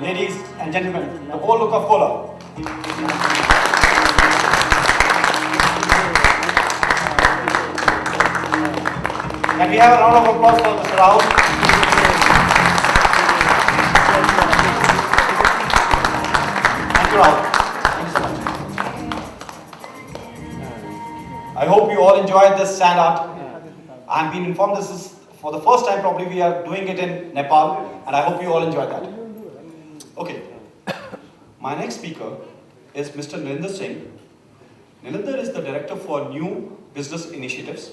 Ladies and gentlemen, the bold look of Cola. Can we have a round of applause for Mr. Rahul? Thank you, Rahul. Thank you so much. I hope you all enjoyed this sand art. I've been informed this is for the first time probably we are doing it in Nepal, and I hope you all enjoyed that. Okay. My next speaker is Mr. Narinder Singh. Narinder is the Director for New Business Initiatives.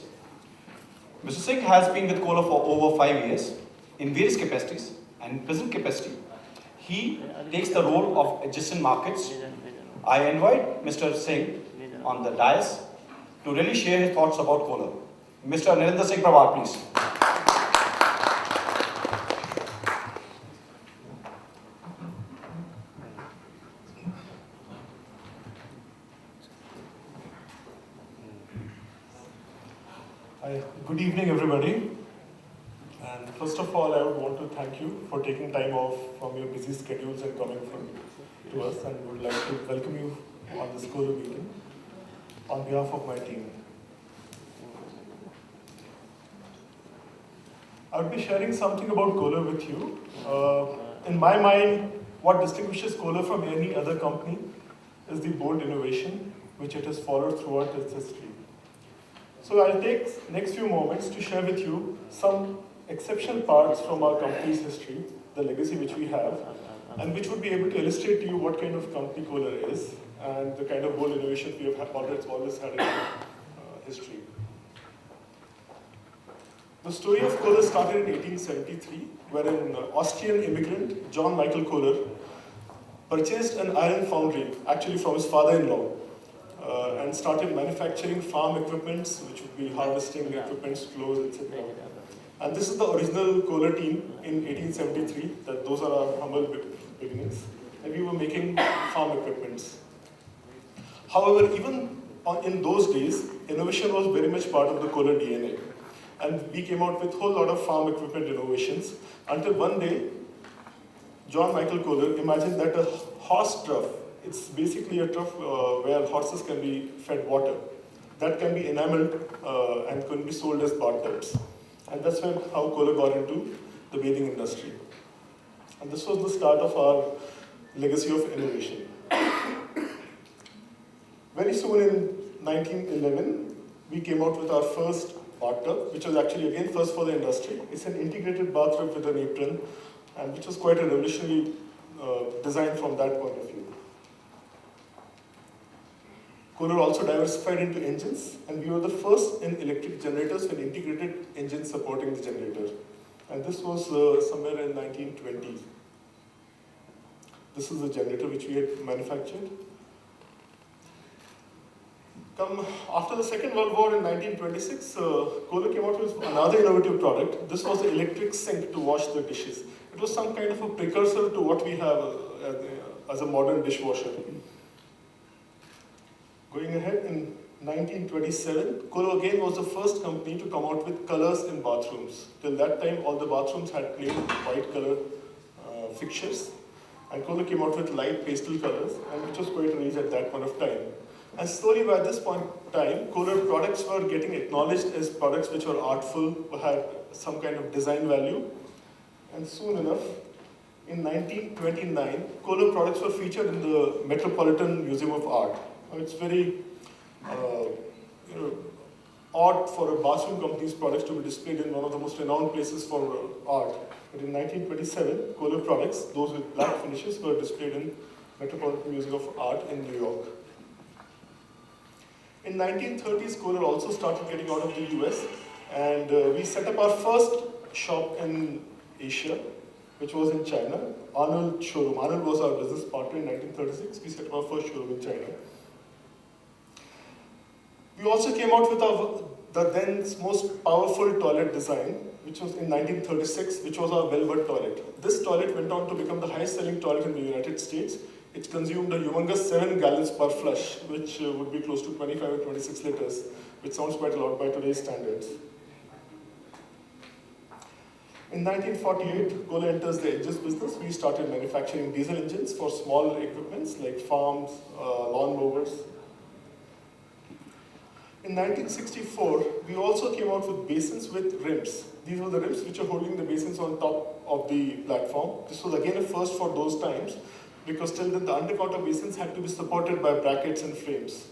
Mr. Singh has been with Cola for over 5 years in various capacities, and in present capacity, he takes the role of adjacent markets. I invite Mr. Singh on the dais to really share his thoughts about Cola. Mr. Narinder Singh Pawar, please. Hi, good evening everybody. And first of all, I would want to thank you for taking time off from your busy schedules and coming to us, and would like to welcome you on this Cola meeting on behalf of my team. I would be sharing something about Cola with you. In my mind, what distinguishes Cola from any other company is the bold innovation which it has followed throughout its history. So I'll take next few moments to share with you some exceptional parts from our company's history, the legacy which we have, and which would be able to illustrate to you what kind of company Cola is and the kind of bold innovation we have always had in our history. The story of Cola started in 1873, where an Austrian immigrant, John Michael Kohler, purchased an iron foundry, actually from his father-in-law, and started manufacturing farm equipments, which would be harvesting equipments, clothes, etc. And this is the original Cola team in 1873, that those are our humble beginnings. And we were making farm equipments. However, even in those days, innovation was very much part of the Cola DNA. And we came out with a whole lot of farm equipment innovations, until one day, John Michael Kohler imagined that a horse trough, it's basically a trough where horses can be fed water, that can be enameled and can be sold as bathtubs. And that's how Cola got into the bathing industry. And this was the start of our legacy of innovation. Very soon in 1911, we came out with our first bathtub, which was actually again first for the industry. It's an integrated bathtub with an apron, and which was quite a revolutionary design from that point of view. Kohler also diversified into engines, and we were the first in electric generators with integrated engines supporting the generator. And this was somewhere in 1920. This is the generator which we had manufactured. After the Second World War in 1926, Kohler came out with another innovative product. This was the electric sink to wash the dishes. It was some kind of a precursor to what we have as a modern dishwasher. Going ahead, in 1927, Cola again was the first company to come out with colors in bathrooms. Till that time, all the bathrooms had plain white color fixtures, and Cola came out with light pastel colors, and which was quite a range at that point of time. And slowly by this point in time, Cola products were getting acknowledged as products which were artful, had some kind of design value, and soon enough, in 1929, Cola products were featured in the Metropolitan Museum of Art. It's very odd for a bathroom company's products to be displayed in one of the most renowned places for art. But in 1927, Cola products, those with black finishes, were displayed in Metropolitan Museum of Art in New York. In 1930s, Cola also started getting out of the US, and we set up our first shop in Asia, which was in China, Arnold showroom. Arnold was our business partner in 1936. We set up our first showroom in China. We also came out with the then most powerful toilet design, which was in 1936, which was our velvet toilet. This toilet went on to become the highest selling toilet in the United States. It consumed a humongous 7 gallons per flush, which would be close to 25 or 26 liters, which sounds quite a lot by today's standards. In 1948, Kohler enters the engines business. We started manufacturing diesel engines for small equipments like farms, lawn mowers. In 1964, we also came out with basins with rims. These were the rims which are holding the basins on top of the platform. This was again a first for those times, because till then the undercounter basins had to be supported by brackets and frames.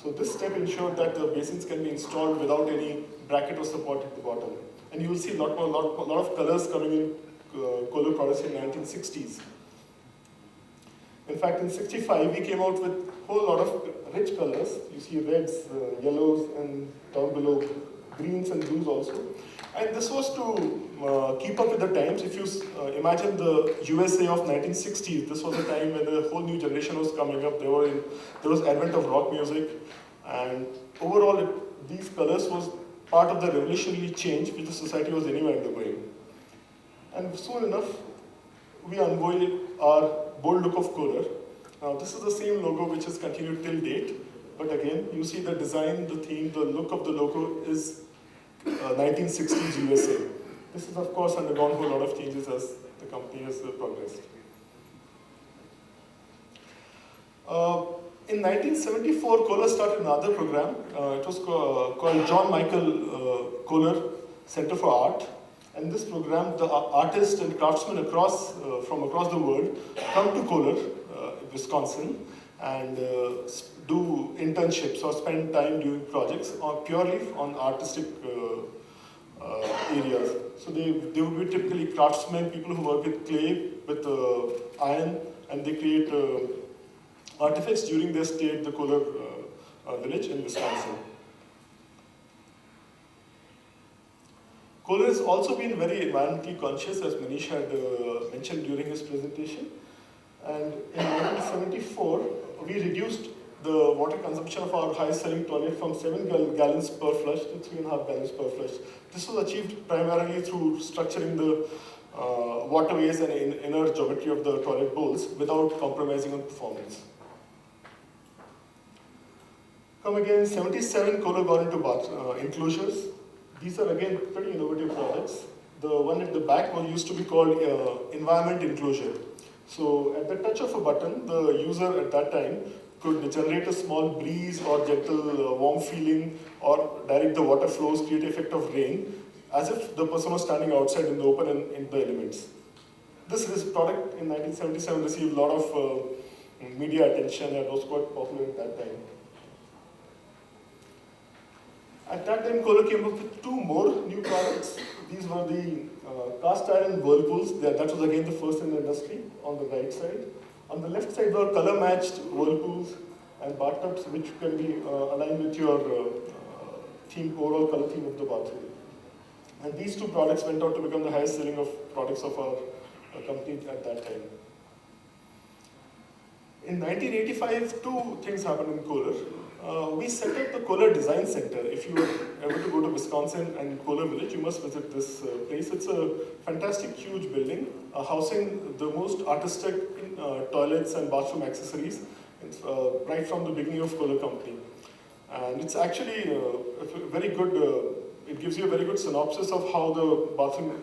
So this step ensured that the basins can be installed without any bracket or support at the bottom. And you will see a lot of colors coming in Kohler products in 1960s. In fact, in 65, we came out with a whole lot of rich colors. You see reds, yellows, and down below greens and blues also. And this was to keep up with the times. If you imagine the USA of 1960s, this was a time when a whole new generation was coming up. There was advent of rock music, and overall, these colors was part of the revolutionary change which the society was anyway undergoing. And soon enough, we unveiled our bold look of Kohler. Now, this is the same logo which has continued till date, but again, you see the design, the theme, the look of the logo is 1960s USA. This has, of course, undergone a whole lot of changes as the company has progressed. In 1974, Kohler started another program. It was called John Michael Kohler Center for Art. And this program, the artists and craftsmen from across the world come to Kohler, Wisconsin, and do internships or spend time doing projects purely on artistic areas. So they would be typically craftsmen, people who work with clay, with iron, and they create artifacts during their stay at the Kohler village in Wisconsin. Kohler has also been very environmentally conscious, as Manish had mentioned during his presentation. And in 1974, we reduced the water consumption of our high-selling toilet from 7 gallons per flush to 3.5 gallons per flush. This was achieved primarily through structuring the waterways and inner geometry of the toilet bowls without compromising on performance. Come again, 77, Kohler got into bath enclosures. These are again pretty innovative products. The one at the back used to be called environment enclosure. So at the touch of a button, the user at that time could generate a small breeze or gentle warm feeling, or direct the water flows, create the effect of rain, as if the person was standing outside in the open and in the elements. This product in 1977 received a lot of media attention and was quite popular at that time. At that time, Kohler came up with 2 more new products. These were the cast iron whirlpools. That was again the first in the industry on the right side. On the left side were color-matched whirlpools and bathtubs, which can be aligned with your overall color theme of the bathroom. And these 2 products went on to become the highest selling of products of our company at that time. In 1985, 2 things happened in Kohler. We set up the Kohler Design Center. If you were ever to go to Wisconsin and Kohler Village, you must visit this place. It's a fantastic, huge building, housing the most artistic toilets and bathroom accessories right from the beginning of Kohler Company. And it's actually very good, it gives you a very good synopsis of how the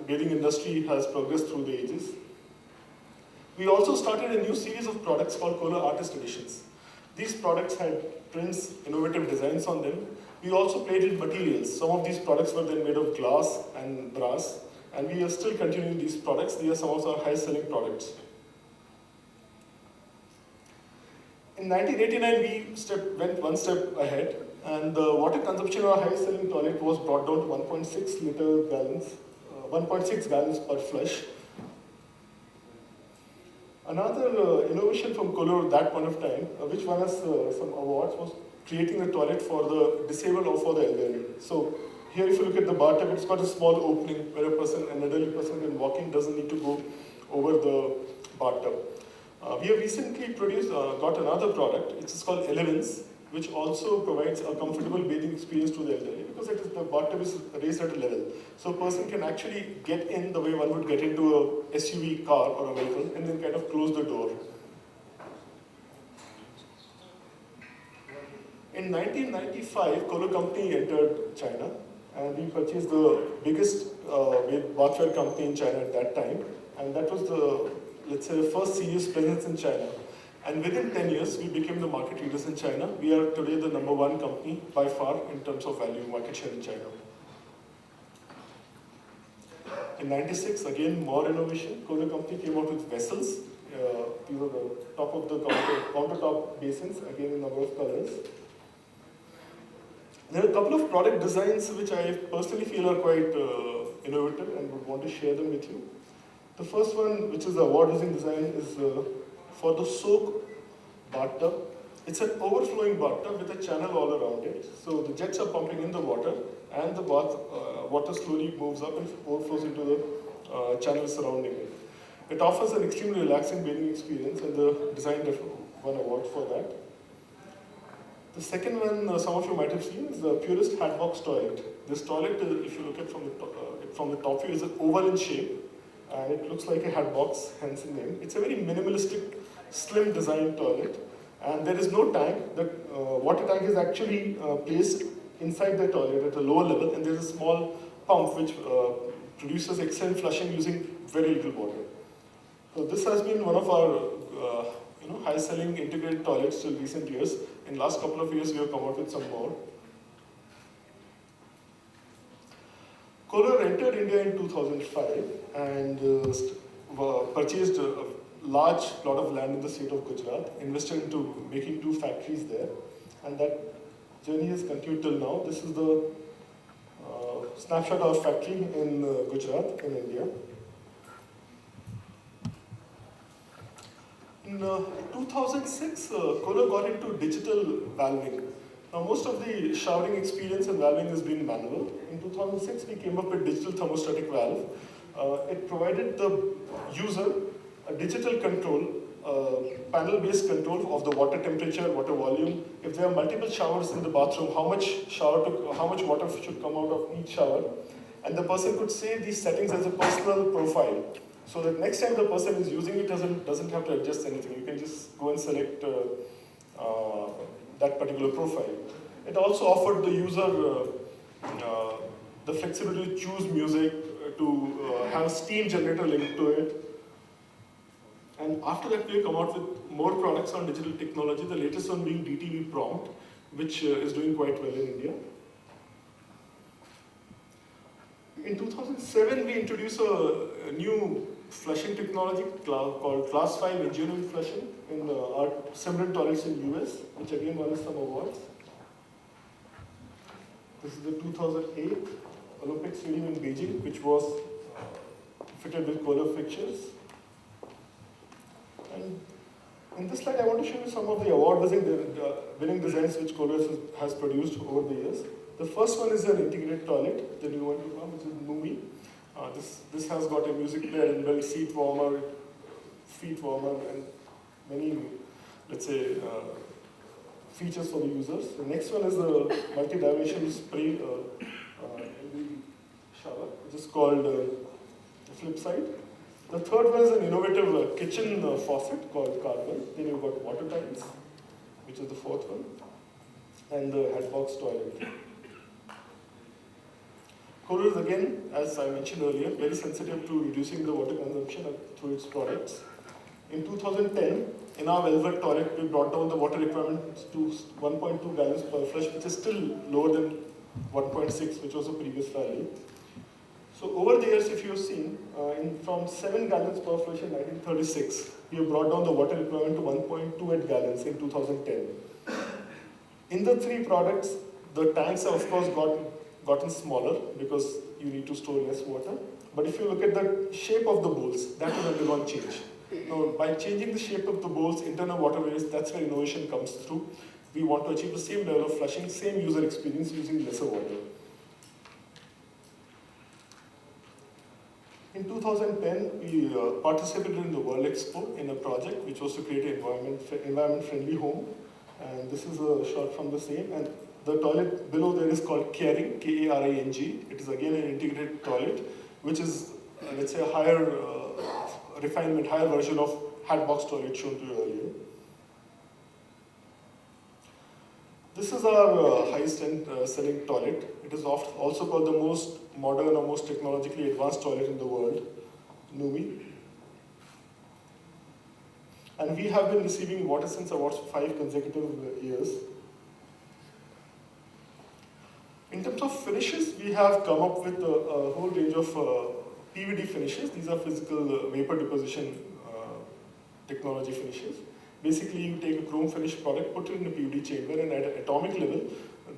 bathing industry has progressed through the ages. We also started a new series of products called Kohler Artist Editions. These products had prints, innovative designs on them. We also played with materials. Some of these products were then made of glass and brass, and we are still continuing these products. These are some of our highest selling products. In 1989, we went one step ahead, and the water consumption of our highest selling toilet was brought down to 1.6 gallons per flush. Another innovation from Kohler at that point of time, which won us some awards, was creating a toilet for the disabled or for the elderly. So here, if you look at the bathtub, it's got a small opening where an elderly person when walking doesn't need to go over the bathtub. We have recently got another product, which is called Elevance, which also provides a comfortable bathing experience to the elderly, because the bathtub is raised at a level. So a person can actually get in the way one would get into a SUV car or a vehicle, and then kind of close the door. In 1995, Kohler Company entered China, and we purchased the biggest bathware company in China at that time, and that was the, let's say, the first serious presence in China. And within 10 years, we became the market leaders in China. We are today the #1 company by far in terms of value market share in China. In '96, again, more innovation. Kohler company came out with vessels. These are the top of the countertop basins, again in number of colors. There are a couple of product designs which I personally feel are quite innovative and would want to share them with you. The first one, which is the award-winning design, is for the soak bathtub. It's an overflowing bathtub with a channel all around it. So the jets are pumping in the water, and the water slowly moves up and overflows into the channel surrounding it. It offers an extremely relaxing bathing experience, and the design won award for that. The second one, some of you might have seen, is the Purist Hatbox toilet. This toilet, if you look at from the top view, is an oval in shape, and it looks like a hatbox, hence the name. It's a very minimalistic, slim design toilet, and there is no tank. The water tank is actually placed inside the toilet at a lower level, and there is a small pump which produces excellent flushing using very little water. So this has been one of our high-selling integrated toilets till recent years. In last couple of years, we have come out with some more. Kohler entered India in 2005 and purchased a large plot of land in the state of Gujarat, invested into making 2 factories there, and that journey has continued till now. This is the snapshot of factory in Gujarat, in India. In 2006, Kohler got into digital valving. Now, most of the showering experience and valving has been manual. In 2006, we came up with digital thermostatic valve. It provided the user a digital control, panel-based control of the water temperature, water volume. If there are multiple showers in the bathroom, how much water should come out of each shower, and the person could save these settings as a personal profile. So that next time the person is using it doesn't have to adjust anything. You can just go and select that particular profile. It also offered the user the flexibility to choose music, to have a steam generator linked to it. And after that, we come out with more products on digital technology, the latest one being DTV Prompt, which is doing quite well in India. In 2007, we introduced a new flushing technology called Class 5 engineering flushing in our Simran toilets in US, which again won some awards. This is the 2008 Olympic Stadium in Beijing, which was fitted with Kohler fixtures. And in this slide, I want to show you some of the award-winning designs which Kohler has produced over the years. The first one is an integrated toilet, the new one to come, which is Numi. This has got a music player, inbuilt seat warmer, feet warmer, and many, let's say, features for the users. The next one is the multi-dimensional spray in the shower, which is called Flip Side. The third one is an innovative kitchen faucet called Carbon. Then you've got water tiles, which is the fourth one, and the hatbox toilet. Kohler is again, as I mentioned earlier, very sensitive to reducing the water consumption through its products. In 2010, in our Velvet toilet, we brought down the water requirement to 1.2 gallons per flush, which is still lower than 1.6, which was the previous value. So over the years, if you've seen, from 7 gallons per flush in 1936, we have brought down the water requirement to 1.28 gallons in 2010. In the 3 products, the tanks have of course gotten smaller because you need to store less water. But if you look at the shape of the bowls, that has undergone change. Now, by changing the shape of the bowls, internal waterways, that's where innovation comes through. We want to achieve the same level of flushing, same user experience using lesser water. In 2010, we participated in the World Expo in a project which was to create an environment-friendly home. And this is a shot from the same. And the toilet below there is called Caring, K-A-R-I-N-G. It is again an integrated toilet, which is, let's say, a higher refinement, higher version of hatbox toilet shown to you earlier. This is our highest end selling toilet. It is also called the most modern or most technologically advanced toilet in the world, Numi. And we have been receiving WaterSense awards for 5 consecutive years. In terms of finishes, we have come up with a whole range of PVD finishes. These are physical vapor deposition technology finishes. Basically, you take a chrome finish product, put it in a PVD chamber, and at an atomic level,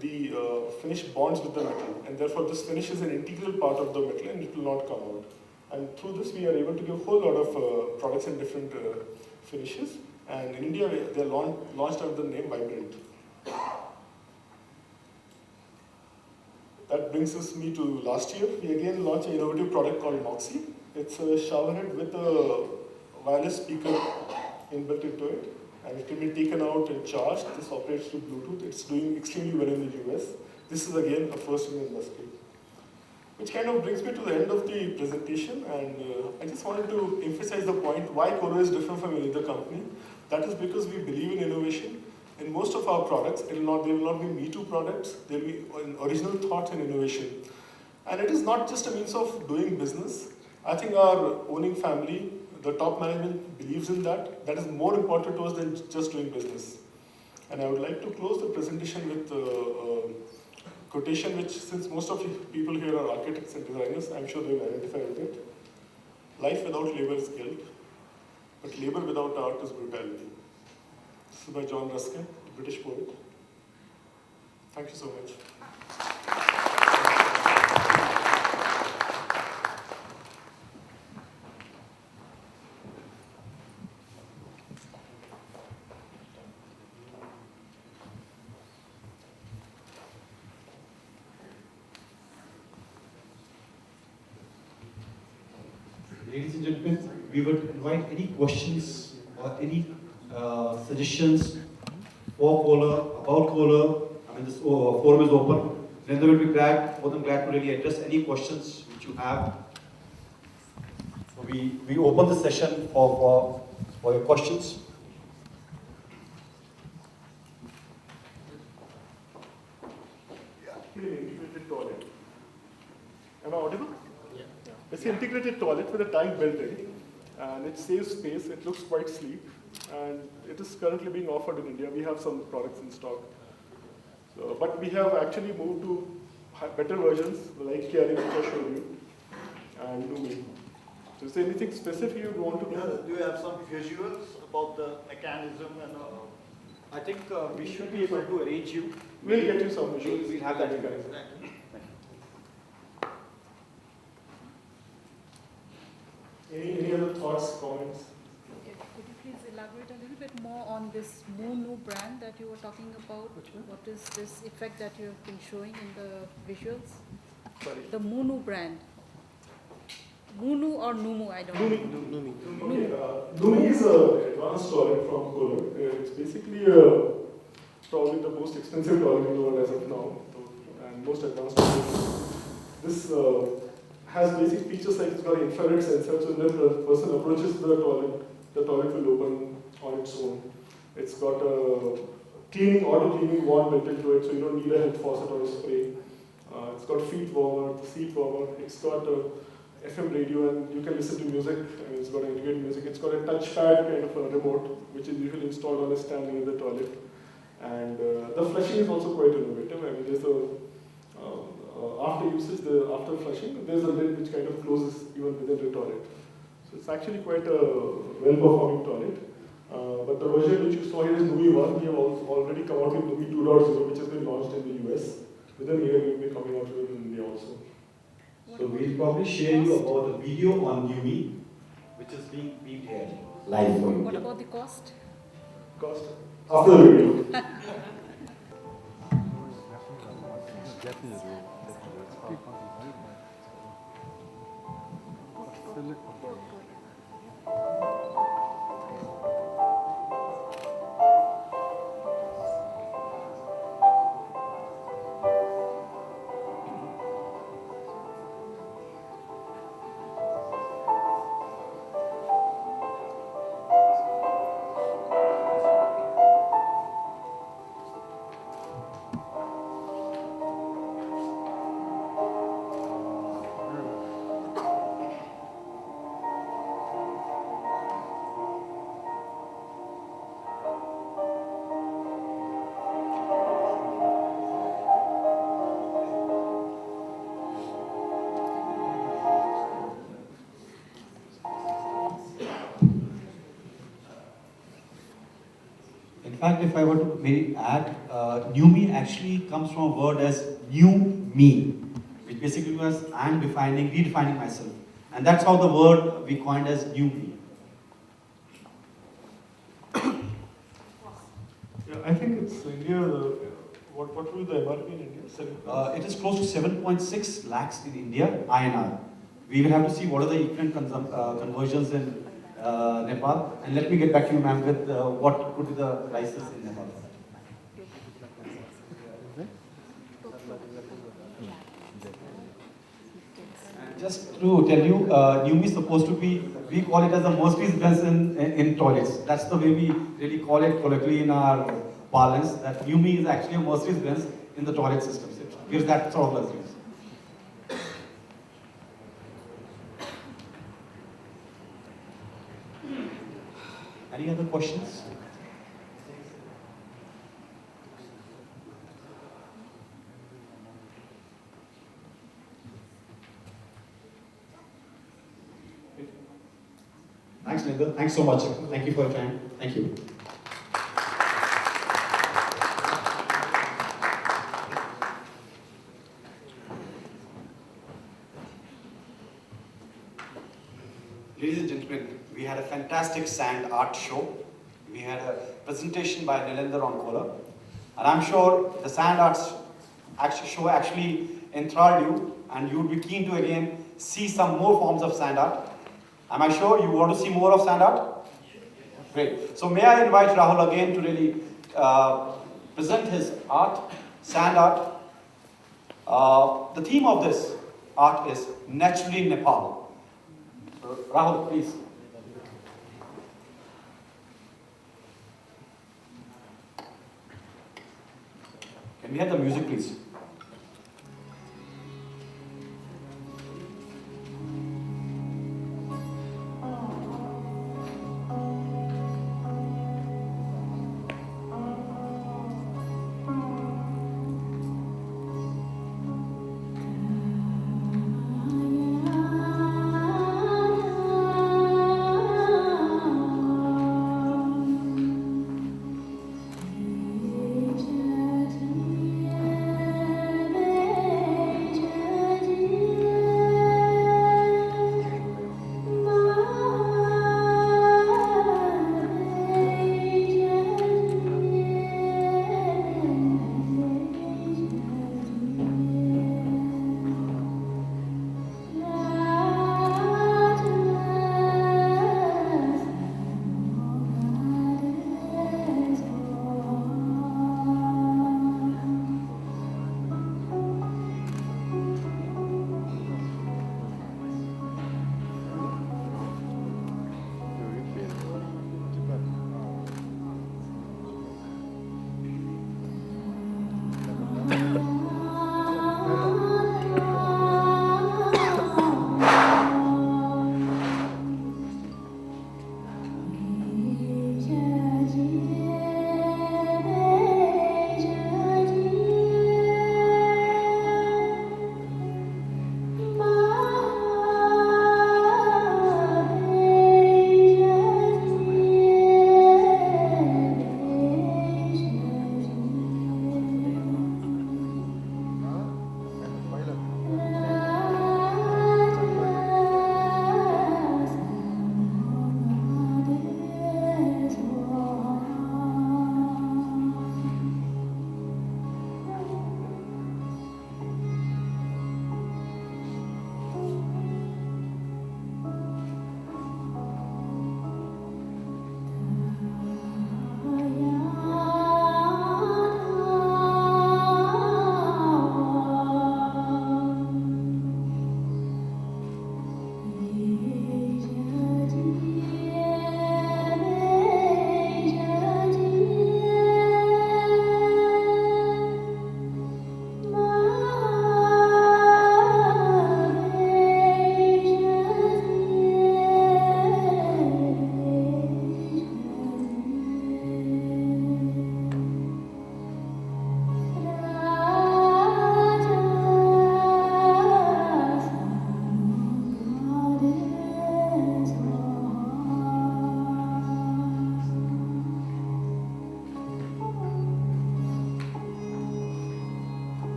the finish bonds with the metal. And therefore, this finish is an integral part of the metal and it will not come out. And through this, we are able to give a whole lot of products in different finishes. And in India, they are launched under the name Vibrant. That brings us me to last year. We again launched an innovative product called Noxy. It's a shower head with a wireless speaker inbuilt into it, and it can be taken out and charged. This operates through Bluetooth. It's doing extremely well in the US. This is again a first in the industry. Which kind of brings me to the end of the presentation, and I just wanted to emphasize the point why Coro is different from any other company. That is because we believe in innovation. In most of our products, they will not be Me Too products, they will be original thought and innovation. And it is not just a means of doing business. I think our owning family, the top management believes in that. That is more important to us than just doing business. And I would like to close the presentation with a quotation which, since most of you people here are architects and designers, I'm sure they will identify with it. Life without labor is guilt, but labor without art is brutality. This is by John Ruskin, a British poet. Thank you so much. Ladies and gentlemen, we would invite any questions or any suggestions for Kohler, about Kohler. I mean, this forum is open. Narendra will be more than glad to really address any questions which you have. So we open the session for your questions. Integrated toilet. Am I audible? Yeah. It's an integrated toilet with a tank built in, and it saves space. It looks quite sleek, and it is currently being offered in India. We have some products in stock. So, but we have actually moved to better versions, like Chiari, which I showed you, and Numi. So is there anything specific you want to know? Do you have some visuals about the mechanism and I think we should be able to arrange you. We'll get you some visuals. We'll have that mechanism. Any other thoughts, comments? Okay. Could you please elaborate a little bit more on this Moonu brand that you were talking about? What is this effect that you have been showing in the visuals? Sorry. The Moonu brand. Moonu or Numu, I don't know. Numi. Okay, Numi is an advanced toilet from Kohler. It's basically probably the most expensive toilet in the world as of now, and most advanced toilet. This has basic features like it's got an infrared sensor, so when the person approaches the toilet will open on its own. It's got a auto cleaning wand built into it, so you don't need a head faucet or a spray. It's got feet warmer, seat warmer. It's got a FM radio, and you can listen to music. I mean, it's got integrated music. It's got a touchpad kind of a remote, which is usually installed on a stand near the toilet. And the flushing is also quite innovative. I mean, there's after usage, after flushing, there's a lid which kind of closes even within the toilet. So it's actually quite a well-performing toilet. But the version which you saw here is Numi 1. We have already come out with Numi 2.0, which has been launched in the US. Within a year, we will be coming out with it in India also. So we'll probably share you about a video on Numi, which is being aired live for you. What about the cost? Cost? After the video. In fact, if I were to maybe add, new me actually comes from a word as new me, which basically was I'm defining, redefining myself. And that's how the word we coined as new me. Yeah, I think it's India. What will the MRP in India? It is close to 7.6 lakhs in India, INR. We will have to see what are the equivalent conversions in Nepal. And let me get back to you, ma'am, with what could be the prices in Nepal. And just to tell you, Numi is supposed to be, we call it as a Mercedes Benz in toilets. That's the way we really call it colloquially in our parlance, that Numi is actually a Mercedes Benz in the toilet system. It gives that sort of luxury. Any other questions? Thanks, Nindal. Thanks so much. Thank you for your time. Thank you. Ladies and gentlemen, we had a fantastic sand art show. We had a presentation by Nilendra on Kola. And I'm sure the sand arts show actually enthralled you, and you would be keen to again see some more forms of sand art. Am I sure you want to see more of sand art? Great. So may I invite Rahul again to really present his art, sand art. The theme of this art is Naturally Nepal. Rahul, please. Can we have the music, please?